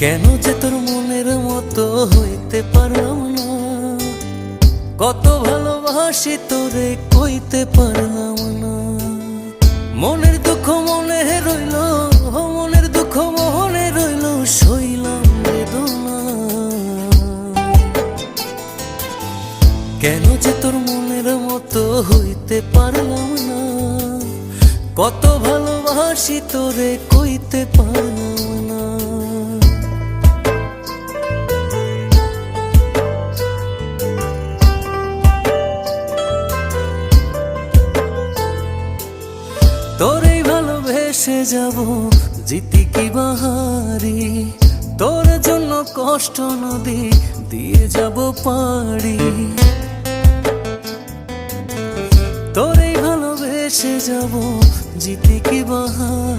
কেন যে তোর মনের মতো হইতে পারলাম না, কত ভালোবাসি তোরে কইতে পারলাম না। মনের দুঃখ মনে রইল, মনের দুঃখ মনে রইল, সইলাম বেদনা। কেন যে তোর মনের মতো হইতে পারলাম না, কত ভালোবাসি তোরে কইতে পারলাম না। তোরেই ভালোবেসে যাব জিতি কি বাহারি, তোর জন্য কষ্ট নদী দিয়ে যাব পাড়ি। তোরেই ভালোবেসে যাব জিতি কি বাহারি।